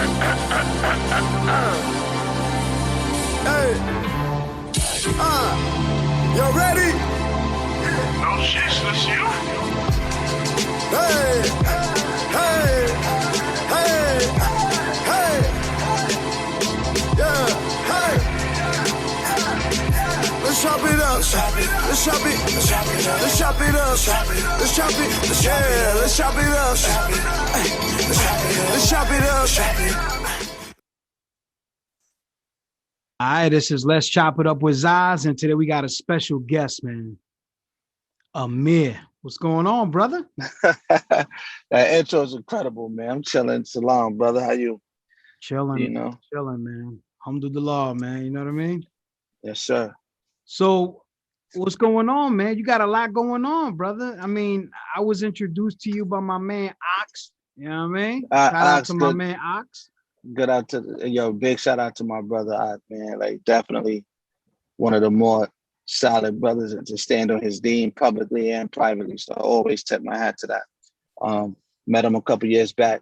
Hey, you ready? No shit, it's you. Hey, hey, hey, hey, yeah, hey. Let's chop it up. Let's chop it. Let's chop it up. Let's chop it. Yeah, let's chop it up. Let's chop it up. All right, this is Let's Chop It Up with Zaz, and today we got a special guest, man. Amxxr. What's going on, brother? That intro is incredible, man. I'm chilling. Salam, brother. How you? Chilling, You know? chilling, man. Alhamdulillah, man. You know what I mean? Yes, sir. So, what's going on, man? You got a lot going on, brother. I mean, I was introduced to you by my man Ox. You know what I mean? Shout out Ox, to my man Ox. Good out to big shout out to my brother, Ox, man. Like definitely one of the more solid brothers to stand on his deen publicly and privately. So I always tip my hat to that. Met him a couple years back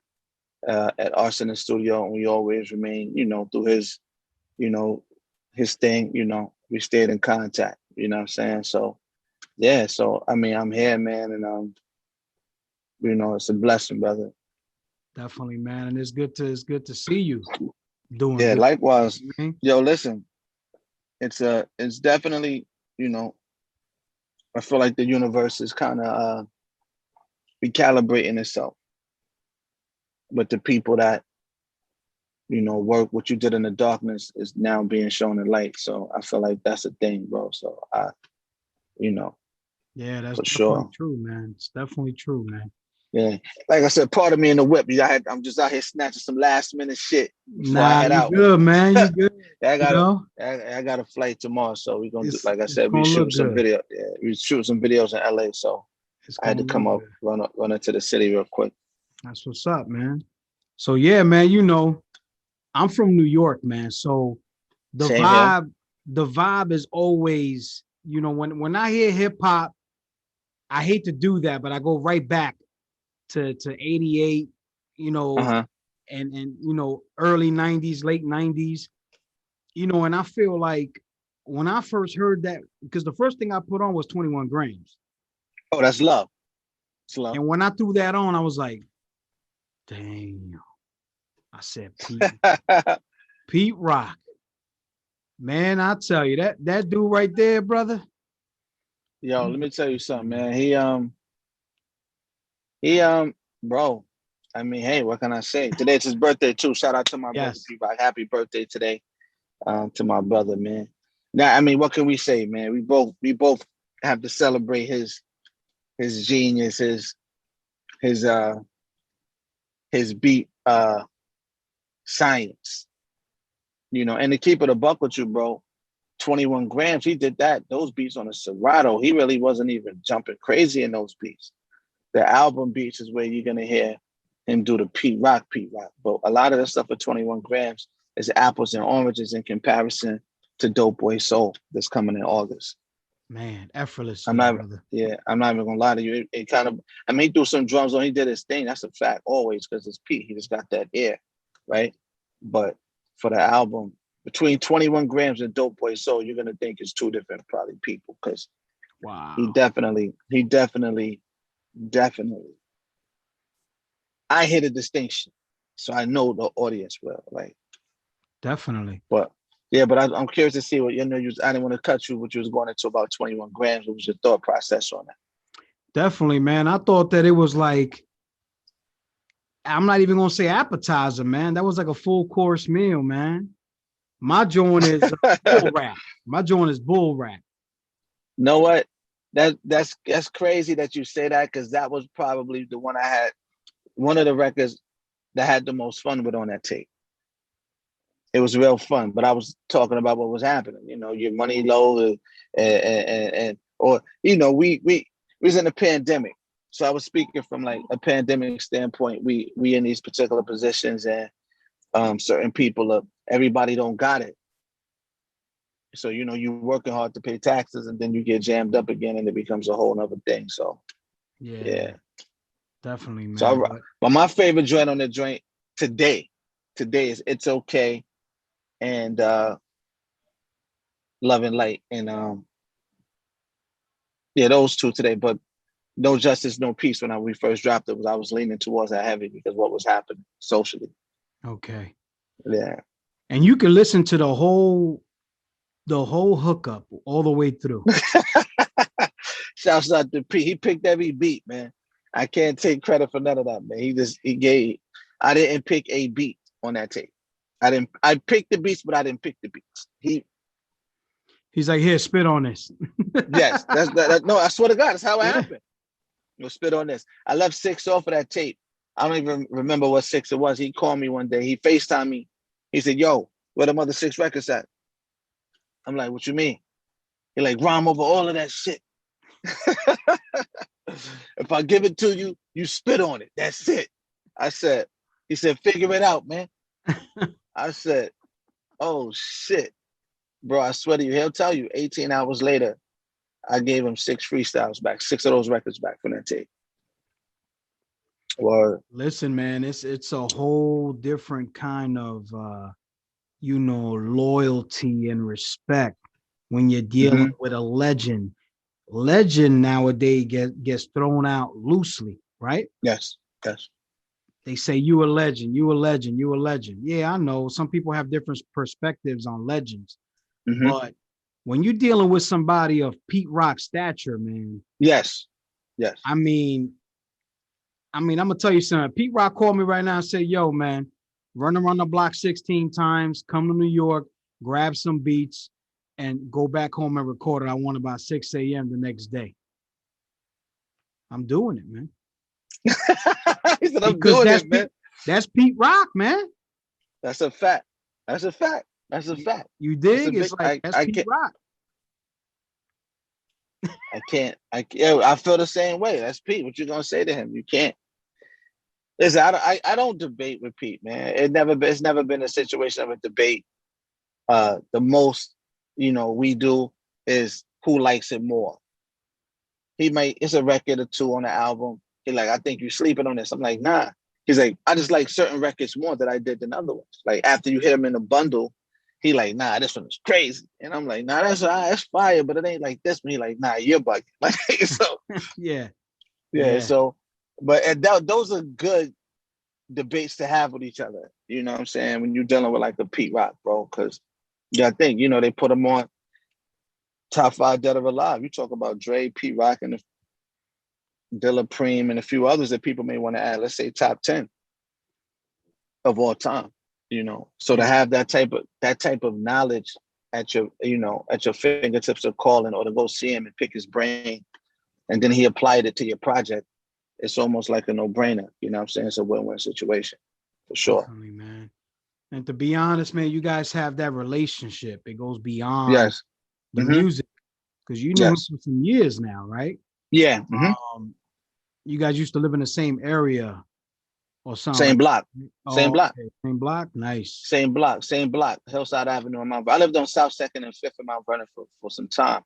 at Arsenal Studio, and we always remain, through his, his thing, we stayed in contact, you know what I'm saying? So yeah, so I mean I'm here, man, and it's a blessing, brother. Definitely, man. And it's good to see you doing Yeah, good. likewise. Man. Yo, listen, it's definitely, I feel like the universe is kind of recalibrating itself with the people that, work. What you did in the darkness is now being shown in light. So I feel like that's a thing, bro. So Yeah, that's for definitely sure. true, man. It's definitely true, man. Yeah, like I said, part of me in the whip. I'm just out here snatching some last minute shit before I head You out. good, man. You good. I got a flight tomorrow, so we're gonna do. Like I said, we gonna shoot look some good. video. Yeah, we shoot some videos in LA. So I had to come up, run into the city real quick. That's what's up, man. So yeah, man. I'm from New York, man. So the Same vibe, here. the vibe is always, when I hear hip hop, I hate to do that, but I go right back to 88, Uh-huh. and early 90s, late 90s, and I feel like when I first heard that, because the first thing I put on was 21 grams. Oh, that's love. It's love. And when I threw that on, I was like, damn. I said, Pete Rock. Man, I tell you, that dude right there, brother. Yo, let me tell you something, man. He bro. I mean, hey, what can I say? Today's his birthday too. Shout out to my brother Yes. Pete Rock. Happy birthday today. To my brother, man. Now, I mean, what can we say, man? We both have to celebrate his genius, his beat science. And to keep it a buck with you, bro, 21 grams, he did those beats on a Serato. He really wasn't even jumping crazy in those beats. The album beats is where you're gonna hear him do the Pete Rock. But a lot of the stuff at 21 grams is apples and oranges in comparison to Dope Boy Soul that's coming in August. Man, effortless. I'm not even gonna lie to you. It kind of, I mean, he threw some drums on, he did his thing. That's a fact always, because it's Pete. He just got that air, right? But for the album, between 21 grams and Dope Boy Soul, you're gonna think it's two different probably people, because wow. he definitely I hit a distinction, so I know the audience will, like. Definitely. But yeah, but I'm curious to see what I didn't want to cut you, what you was going into about 21 grams. What was your thought process on that? Definitely, man. I thought that it was like, I'm not even gonna say appetizer, man. That was like a full course meal, man. My joint is bull rap. My joint is bull rap. You know what? That's crazy that you say that, because that was probably the one I had, one of the records that I had the most fun with on that tape. It was real fun, but I was talking about what was happening. Your money low, we was in a pandemic, so I was speaking from like a pandemic standpoint. We in these particular positions, and certain people, everybody don't got it. So you working hard to pay taxes, and then you get jammed up again, and it becomes a whole nother thing. So yeah. Definitely, man. So but my favorite joint on the joint today today is It's Okay and Love and Light. And yeah, those two today. But No Justice, No Peace, when we first dropped it, I was leaning towards that heavy because what was happening socially. Okay. Yeah. And you can listen to the whole hookup all the way through. Shouts out to Pete. He picked every beat, man. I can't take credit for none of that, man. I didn't pick a beat on that tape. I picked the beats, but I didn't pick the beats. He's like, here, spit on this. Yes, no, I swear to God, that's how it happened. You'll spit on this. I left 6 off of that tape. I don't even remember what 6 it was. He called me one day. He FaceTimed me. He said, yo, where the other 6 records at? I'm like, what you mean? He like, rhyme over all of that shit. If I give it to you, you spit on it. That's it. He said, figure it out, man. I said, oh shit. Bro, I swear to you, he'll tell you 18 hours later, I gave him 6 freestyles back, 6 of those records back from that tape. Or listen, man, it's a whole different kind of loyalty and respect when you're dealing with a legend. Legend nowadays gets thrown out loosely, right? Yes. They say you a legend, you a legend, you a legend. Yeah, I know some people have different perspectives on legends, but when you're dealing with somebody of Pete Rock stature, man. Yes. I mean, I'm gonna tell you something. Pete Rock called me right now and said, yo, man, run around the block 16 times, come to New York, grab some beats, and go back home and record it. I want about 6 a.m. the next day. I'm doing it, man. He said, I'm doing it, man. That's Pete Rock, man. That's a fact. You dig? It's like, that's Pete Rock. I feel the same way. That's Pete. What you gonna say to him? You can't. Listen, I don't debate with Pete, man. It's never been a situation of a debate. The most, we do is who likes it more. It's a record or 2 on the album. He's like, I think you're sleeping on this. I'm like, nah. He's like, I just like certain records more that I did than other ones. Like after you hit him in a bundle, he like, nah, this one is crazy. And I'm like, nah, that's fire, but it ain't like this one. He like, nah, you're bugging. Like, so yeah. So, but those are good debates to have with each other. You know what I'm saying? When you're dealing with like a Pete Rock, bro, because I think, they put him on top 5 dead or alive. You talk about Dre, Pete Rock, and Dilla Preem, and a few others that people may want to add. Let's say top 10 of all time. So to have that type of knowledge at your fingertips of calling, or to go see him and pick his brain, and then he applied it to your project, it's almost like a no-brainer. You know what I'm saying? It's a win-win situation for sure. Definitely, man. And to be honest, man, you guys have that relationship. It goes beyond the music, because you know him for some years now, right? Yeah. You guys used to live in the same area or something. Same block. Same block. Okay. Same block. Nice. Same block. Hillside Avenue in Mount Vernon. I lived on South 2nd and 5th in Mount Vernon for some time,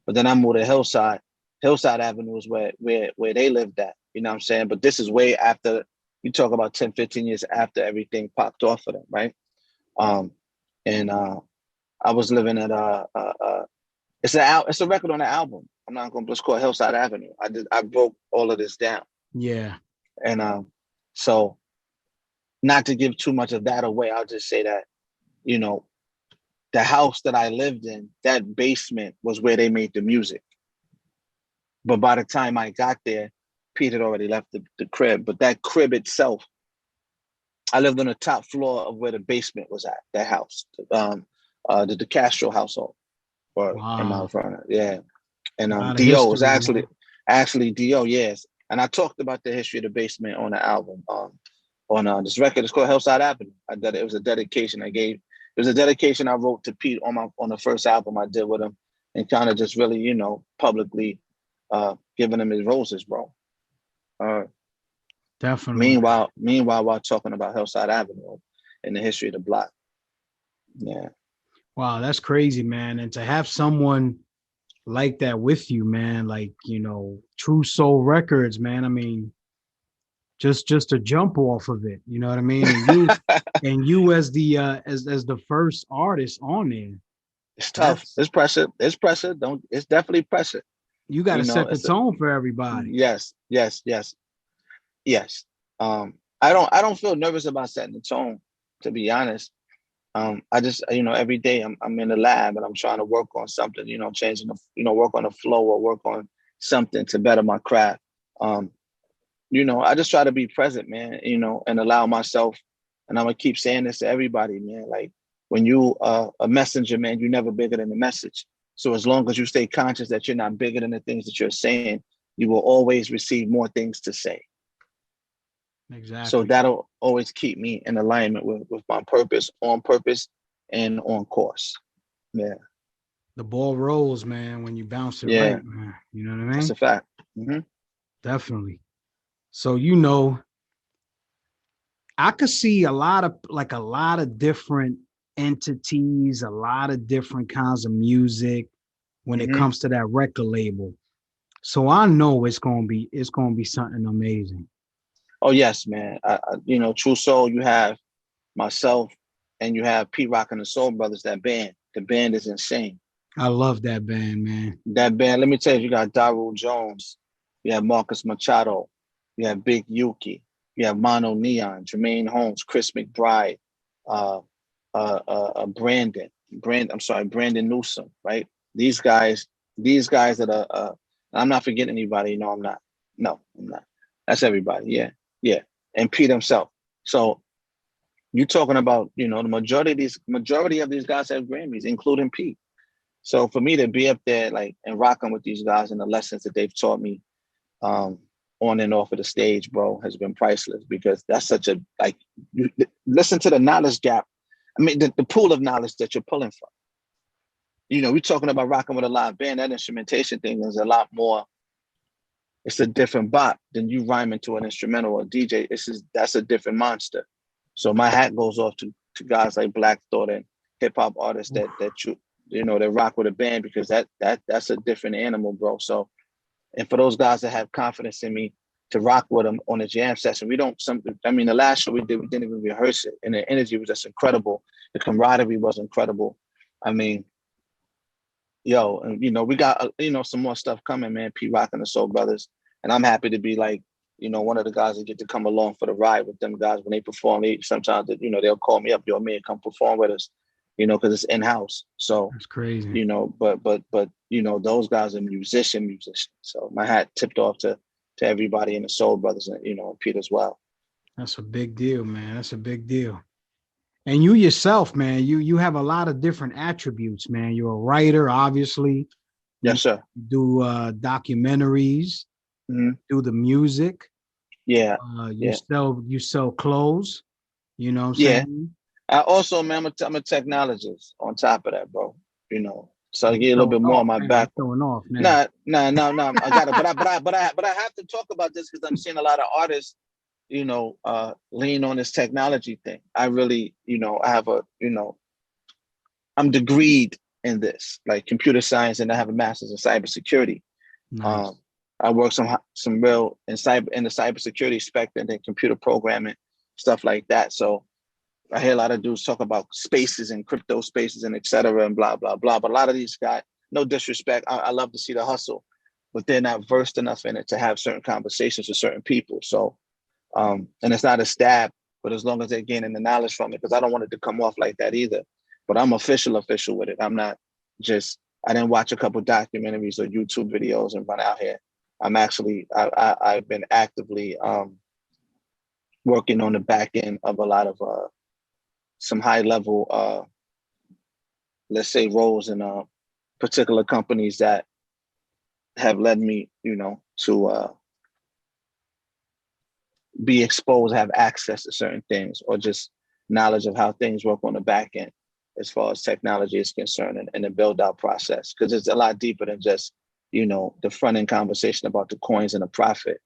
but then I moved to Hillside. Hillside Avenue is where they lived at. You know what I'm saying? But this is way after. You talk about 10, 15 years after everything popped off for them, right? And I was living at it's a record on the album. I'm not going to just call it Hillside Avenue. I broke all of this down. Yeah. And so not to give too much of that away, I'll just say that, the house that I lived in, that basement was where they made the music. But by the time I got there, Pete had already left the crib. But that crib itself, I lived on the top floor of where the basement was at, that house, the DeCastro household, in Mount Vernon. Yeah. And D.O. was actually D.O., yes. And I talked about the history of the basement on the album. On this record, it's called Hillside Avenue. It was a dedication I gave. It was a dedication I wrote to Pete on the first album I did with him, and kind of just really, publicly giving him his roses, bro. Definitely. Meanwhile, while talking about Hillside Avenue and the history of the block. Yeah. Wow, that's crazy, man. And to have someone like that with you, man, like, True Soul Records, man. I mean, just to jump off of it. You know what I mean? And you as the as the first artist on there, It's tough. It's pressure. It's pressure. Don't. It's definitely pressure. you got to You know. set the tone for everybody. Yes. Yes. Yes. Yes. I don't feel nervous about setting the tone, to be honest. I just, every day I'm in the lab and I'm trying to work on something, changing work on the flow or work on something to better my craft. I just try to be present, man, and allow myself, and I'm gonna keep saying this to everybody, man, like when you a messenger, man, you're never bigger than the message. So as long as you stay conscious that you're not bigger than the things that you're saying, you will always receive more things to say. Exactly. So that'll always keep me in alignment with my purpose, and on course. Yeah. The ball rolls, man, when you bounce it Yeah. right, man. You know what I mean? That's a fact. Mm-hmm. Definitely. So, I could see a lot of different entities, a lot of different kinds of music when it comes to that record label. So I know it's gonna be something amazing. Oh yes, man. True Soul, you have myself and you have P Rock and the Soul Brothers, that band. The band is insane. I love that band, man. That band, let me tell you got Daryl Jones, you have Marcus Machado, you have Big Yuki, you have Mono Neon, Jermaine Holmes, Chris McBride, Brandon Newsom, right? These guys that are, I'm not forgetting anybody. No, I'm not. No, I'm not. That's everybody. Yeah. Yeah. And Pete himself. So you're talking about, the majority of these guys have Grammys, including Pete. So for me to be up there, like, and rocking with these guys and the lessons that they've taught me, on and off of the stage, bro, has been priceless, because that's such a, like, listen to the knowledge gap. I mean, the pool of knowledge that you're pulling from. We're talking about rocking with a live band. That instrumentation thing is a lot more. It's a different bot than you rhyming to an instrumental or DJ. That's a different monster. So my hat goes off to guys like Black Thought and hip hop artists that rock with a band, because that's a different animal, bro. So, and for those guys that have confidence in me to rock with them on a jam session, the last show we did, we didn't even rehearse it, and the energy was just incredible. The camaraderie was incredible. I mean, and we got some more stuff coming, man. P Rock and the Soul Brothers, and I'm happy to be like, one of the guys that get to come along for the ride with them guys when they perform. Sometimes they'll call me up, yo, man, come perform with us, because it's in house. So that's crazy. But those guys are musicians. So my hat tipped off to everybody in the Soul Brothers, and and Pete as well. That's a big deal, man. That's a big deal. And you yourself, man, you have a lot of different attributes, man. You're a writer, obviously. Yes, sir. You do documentaries, do the music. Yeah. You sell clothes, you know what I'm saying? I also, man, I'm a technologist on top of that, bro. So I get a little bit more on my back. Throwing off, man. No. I got it, but I have to talk about this because I'm seeing a lot of artists, lean on this technology thing. I really, I have I'm degreed in this, like computer science, and I have a master's in cybersecurity. Nice. I work some real in the cybersecurity spectrum and computer programming, stuff like that. So I hear a lot of dudes talk about spaces and crypto spaces and et cetera and blah, blah, blah. But a lot of these guys, no disrespect, I love to see the hustle, but they're not versed enough in it to have certain conversations with certain people. So, and it's not a stab, but as long as they're gaining the knowledge from it, because I don't want it to come off like that either. But I'm official with it. I'm not just, I didn't watch a couple documentaries or YouTube videos and run out here. I'm actually, I've been actively working on the back end of a lot of some high level, let's say, roles in particular companies that have led me, to be exposed, have access to certain things, or just knowledge of how things work on the back end as far as technology is concerned, and the build out process. Because it's a lot deeper than just, the front end conversation about the coins and the profit.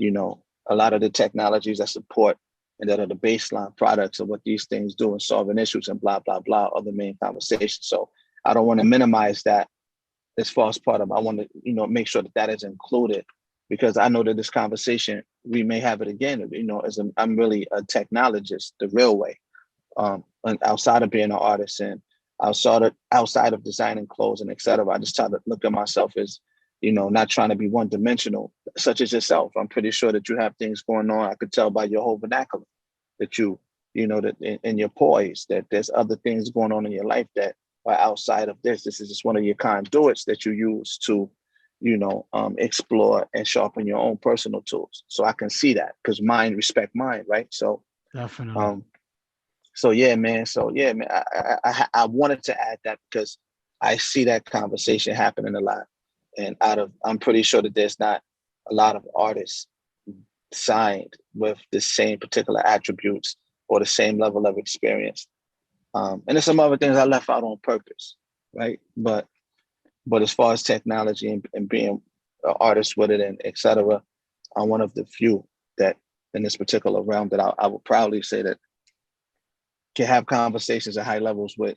A lot of the technologies that support and that are the baseline products of what these things do and solving issues and blah, blah, blah, are the main conversation. So I don't want to minimize that as far as part of, I want to, make sure that is included, because I know that this conversation we may have it again. You know, I'm really a technologist, the real way. And outside of being an artist and outside of designing clothes and etc. I just try to look at myself as, you know, not trying to be one dimensional, such as yourself. I'm pretty sure that you have things going on. I could tell by your whole vernacular that you know, that in your poise, that there's other things going on in your life that are outside of this. This is just one of your conduits that you use to, you know, explore and sharpen your own personal tools. So I can see that because mind respect mind, right? So Definitely. So yeah, man. I wanted to add that because I see that conversation happening a lot, and I'm pretty sure that there's not a lot of artists signed with the same particular attributes or the same level of experience. And there's some other things I left out on purpose, right? But as far as technology and being an artist with it and et cetera, I'm one of the few that in this particular realm that I would proudly say that can have conversations at high levels with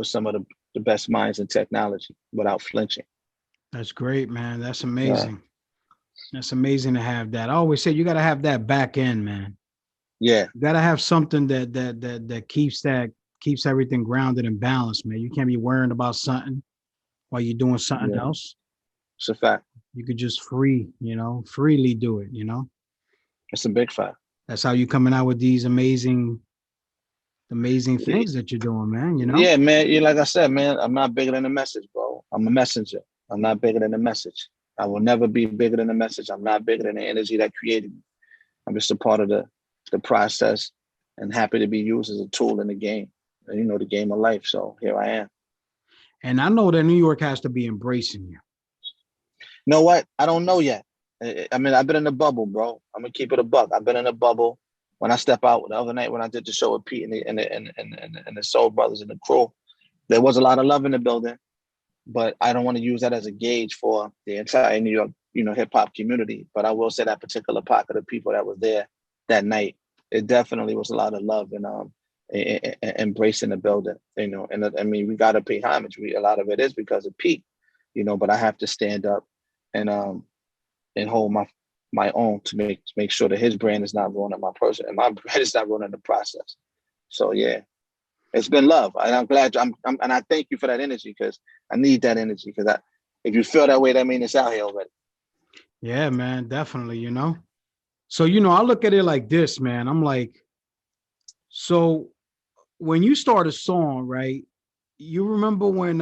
some of the best minds in technology without flinching. That's great, man. That's amazing. Yeah. That's amazing to have that. I always say you got to have that back end, man. Yeah. You got to have something that keeps everything grounded and balanced, man. You can't be worrying about something while you're doing something else. It's a fact. You could just freely do it, you know? It's a big fact. That's how you coming out with these amazing things that you're doing, man, you know? Yeah, man. Yeah, like I said, man, I'm not bigger than the message, bro. I'm a messenger. I'm not bigger than the message. I will never be bigger than the message. I'm not bigger than the energy that created me. I'm just a part of the process and happy to be used as a tool in the game, you know, the game of life. So here I am. And I know that New York has to be embracing you. You know what? I don't know yet. I mean, I've been in the bubble, bro. I'm gonna keep it a buck. I've been in a bubble. When I step out the other night when I did the show with Pete and the Soul Brothers and the crew, there was a lot of love in the building, but I don't want to use that as a gauge for the entire New York, you know, hip hop community. But I will say that particular pocket of people that was there that night, it definitely was a lot of love and embracing the building, you know. And I mean, we got to pay homage. A lot of it is because of Pete, you know. But I have to stand up and hold my own to make sure that his brand is not ruining my person and my brand is not ruining the process. So yeah, it's been love, and I'm glad. And I thank you for that energy because I need that energy because if you feel that way, that means it's out here already. Yeah, man, definitely. You know, so you know, I look at it like this, man. I'm like, so when you start a song, right? You remember when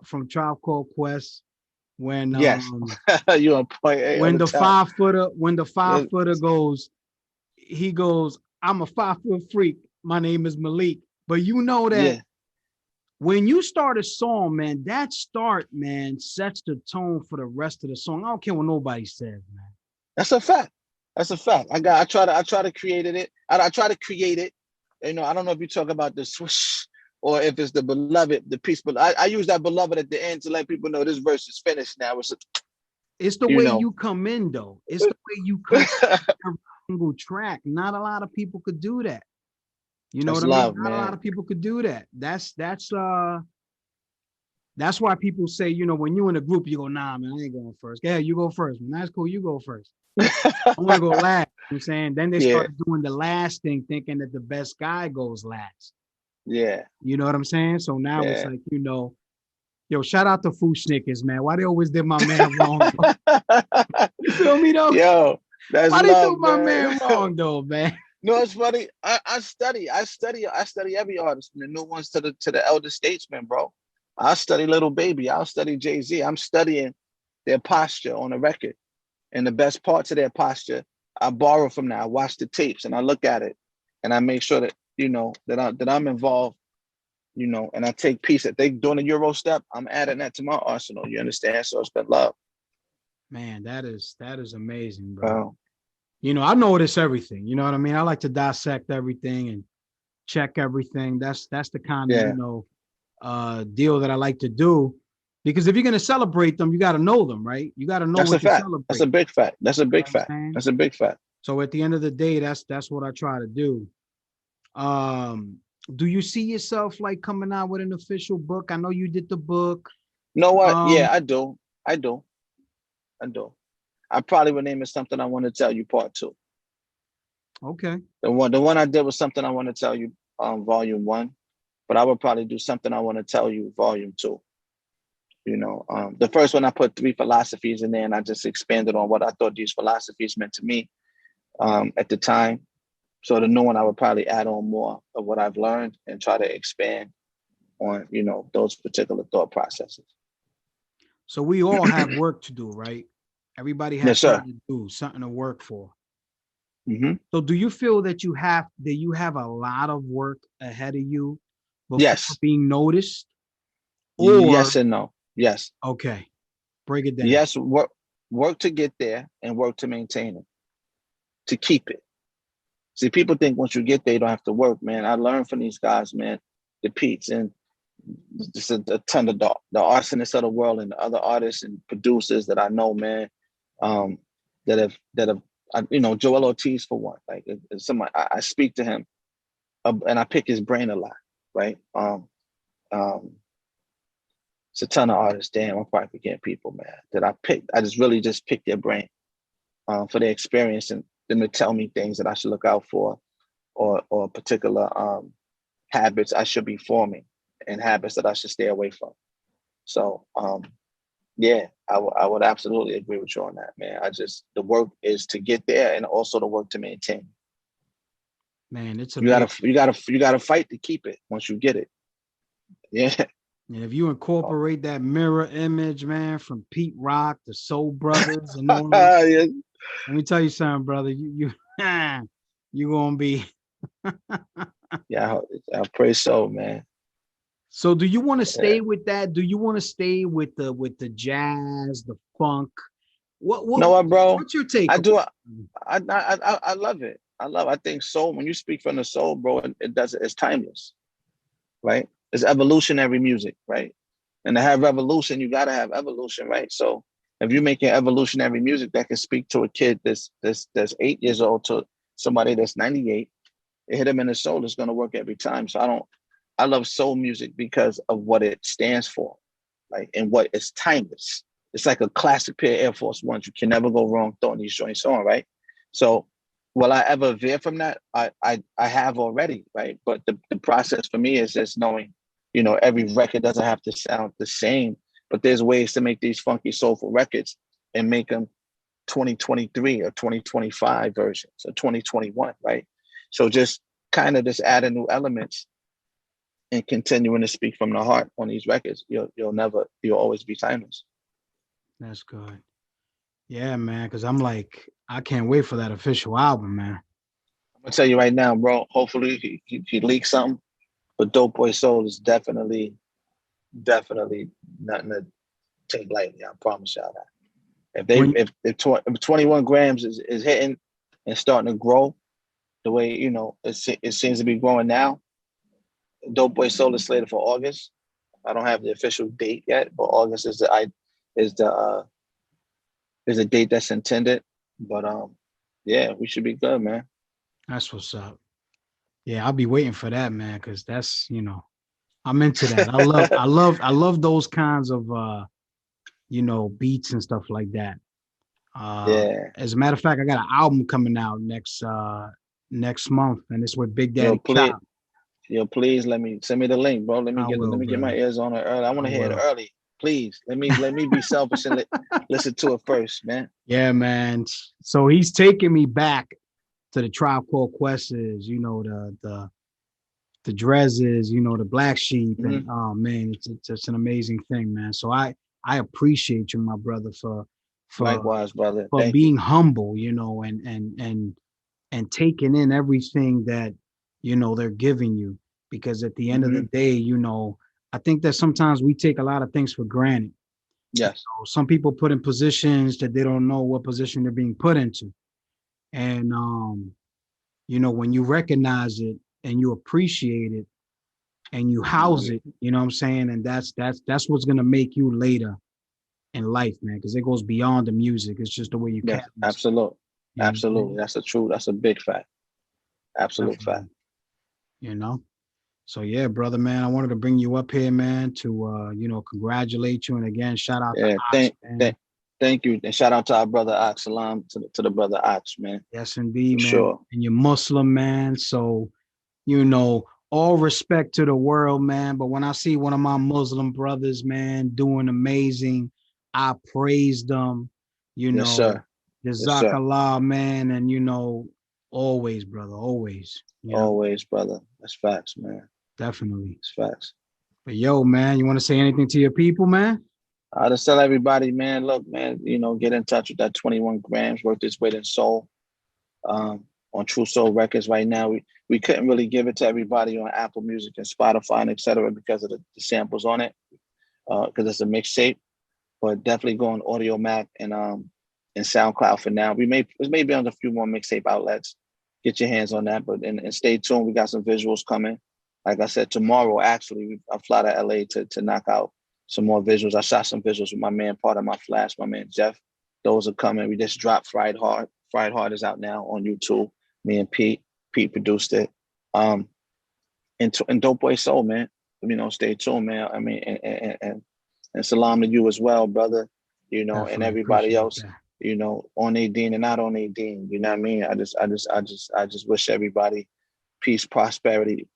from Tribe Called Quest. When yes, you on point. Hey, when the 5-footer goes, he goes, I'm a 5-foot freak. My name is Malik. But you know that when you start a song, man, that start, man, sets the tone for the rest of the song. I don't care what nobody says, man. That's a fact. That's a fact. I try to create it. I try to create it. You know, I don't know if you talk about the swoosh or if it's the beloved, the peace. But I use that beloved at the end to let people know this verse is finished now. It's the way you come in, though. It's the way you come in every single track. Not a lot of people could do that. You know what I mean? Not a lot of people could do that. That's why people say, you know, when you're in a group, you go, nah, man, I ain't going first. Yeah, you go first. Man, that's cool. You go first. I want to go last. You know what I'm saying? Then they start doing the last thing, thinking that the best guy goes last. Yeah. You know what I'm saying? So now it's like, you know, yo, shout out to Foo Snickers, man. Why they always did my man wrong? You feel me though? Yo, that's why love, they do my man wrong though, man? No, it's funny. I study every artist, from the new ones to the elder statesmen, bro. I study Little Baby. I'll study Jay-Z. I'm studying their posture on the record. And the best parts of their posture, I borrow from that. I watch the tapes and I look at it and I make sure that, you know, that I'm involved, you know, and I take piece. If they doing a Euro step, I'm adding that to my arsenal. You understand? So it's been love. Man, that is amazing, bro. You know, I notice everything. You know what I mean? I like to dissect everything and check everything. That's the kind of, you know, deal that I like to do. Because if you're gonna celebrate them, you got to know them, right? You got to know what to celebrate. That's a big fact. That's a big fact. That's a big fact. So at the end of the day, that's what I try to do. Do you see yourself like coming out with an official book? I know you did the book. You know what? Yeah, I do. I probably would name it Something I Want to Tell You Part 2. Okay. The one I did was Something I Want to Tell You, Volume 1. But I would probably do Something I Want to Tell You, Volume 2. You know, the first one I put 3 philosophies in there, and I just expanded on what I thought these philosophies meant to me at the time. So the new one, I would probably add on more of what I've learned and try to expand on, you know, those particular thought processes. So we all have work to do, right? Everybody has Yes, sir. something to do, something to work for. Mm-hmm. So do you feel that you have a lot of work ahead of you before Yes. being noticed? Or Yes and no. Yes. Okay. Break it down. Yes, work to get there and work to maintain it, to keep it. See, people think once you get there, you don't have to work, man. I learned from these guys, man, the Pete's and just a ton of the arsonists of the world and the other artists and producers that I know, man, that have you know, Joel Ortiz for one. Like somebody, I speak to him and I pick his brain a lot, right? It's a ton of artists. Damn, I'm probably forgetting people, man, that I picked. I just really just picked their brain for their experience and them to tell me things that I should look out for or particular habits I should be forming and habits that I should stay away from. So, yeah, I would absolutely agree with you on that, man. The work is to get there and also the work to maintain. Man, it's you gotta fight to keep it once you get it. Yeah. And if you incorporate that mirror image, man, from Pete Rock, the Soul Brothers, and all that, Yeah. let me tell you something, brother. You gonna be. Yeah, I pray so, man. So, do you want to stay with that? Do you want to stay with the jazz, the funk? What? No, bro. What's your take? I do. I love it. I think soul. When you speak from the soul, bro, it's timeless, right? It's evolutionary music, right? And to have revolution, you got to have evolution, right? So if you're making evolutionary music that can speak to a kid that's 8 years old to somebody that's 98, it hit him in the soul. It's going to work every time. So I love soul music because of what it stands for, like, and what it's timeless. It's like a classic pair of Air Force Ones. You can never go wrong throwing these joints on, right? So will I ever veer from that? I have already, right? But the process for me is just knowing, you know, every record doesn't have to sound the same, but there's ways to make these funky soulful records and make them 2023 or 2025 versions or 2021, right? So just kind of just adding new elements and continuing to speak from the heart on these records. You'll always be timeless. That's good. Yeah, man, because I'm like, I can't wait for that official album, man. I'm gonna tell you right now, bro. Hopefully he leaks something, but Dope Boy Soul is definitely nothing to take lightly. I promise y'all that. If 21 grams is hitting and starting to grow the way, you know, it seems to be growing now, Dope Boy Soul is slated for August. I don't have the official date yet, but August is the date that's intended. But yeah, we should be good, man. That's what's up. Yeah, I'll be waiting for that, man, because that's, you know, I'm into that. I love those kinds of you know, beats and stuff like that. Yeah. As a matter of fact, I got an album coming out next month, and it's with Big Daddy Chop. Please send me the link, bro. Let me get my ears on it early. I want to hear it early. Please let me be selfish and listen to it first, man. Yeah, man. So he's taking me back to the Tribe Called Quest's, you know, the Drezzes, you know, the Black Sheep, and oh man, it's an amazing thing, man. So I appreciate you, my brother, for likewise, brother, for being humble, you know, and taking in everything that, you know, they're giving you, because at the end of the day, you know, I think that sometimes we take a lot of things for granted. Yes. So some people put in positions that they don't know what position they're being put into. And, you know, when you recognize it and you appreciate it and you house it, you know what I'm saying? And that's what's going to make you later in life, man, because it goes beyond the music. It's just the way you carry it. Absolutely. Absolutely. That's a big fact. Absolute fact. You know? So yeah, brother, man, I wanted to bring you up here, man, to you know, congratulate you, and again, shout out to Ox, man. Thank you. And shout out to our brother Ox. Salam to the brother Ox, man. Yes, indeed, man. Sure. And you're Muslim, man. So, all respect to the world, man. But when I see one of my Muslim brothers, man, doing amazing, I praise them. Yes, sir. Jazakallah, man. And, always, brother, always. Always, brother. That's facts, man. Definitely. That's facts. But yo, man, you want to say anything to your people, man? I just tell everybody, man, look, man, get in touch with that 21 grams worth its weight in soul. On True Soul Records right now. We couldn't really give it to everybody on Apple Music and Spotify and et cetera because of the samples on it, because it's a mixtape. But definitely go on Audio Mac and SoundCloud for now. It may be on a few more mixtape outlets. Get your hands on that, but and stay tuned. We got some visuals coming. Like I said, tomorrow actually I fly to LA to knock out some more visuals. I shot some visuals with my man, part of my flash, my man Jeff. Those are coming. We just dropped Fried Hard. Fried Hard is out now on YouTube. Me and Pete produced it. And Dope Boy Soul, man. Stay tuned, man. I mean, and salam to you as well, brother. Definitely and everybody else. that. On Nadine and not on Nadine. You know what I mean? I just wish everybody peace, prosperity,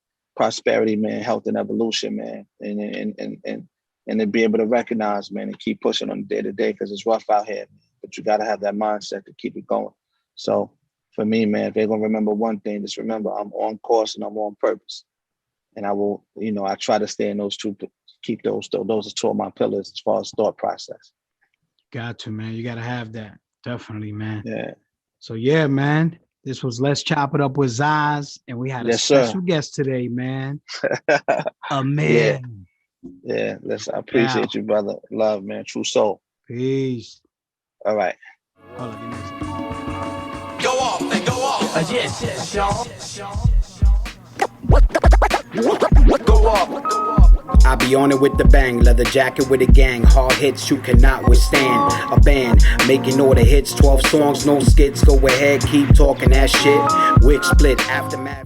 man, health and evolution, man, and to be able to recognize, man, and keep pushing on day to day because it's rough out here. But you got to have that mindset to keep it going. So for me, man, if they're gonna remember one thing, just remember I'm on course and I'm on purpose, and I will, I try to stay in those two, keep those are two of my pillars as far as thought process. Got to, man. You got to have that. Definitely, man. Yeah. So, yeah, man. This was Let's Chop It Up with Zaz, and we had a special guest today, man. A man. Yeah. I appreciate you, brother. Love, man. True soul. Peace. All right. Hold on, give me a second. Go off and go off. Yes, Go off. I be on it with the bang, leather jacket with a gang, hard hits you cannot withstand. A band making all the hits, 12 songs, no skits. Go ahead, keep talking that shit. Which split aftermath.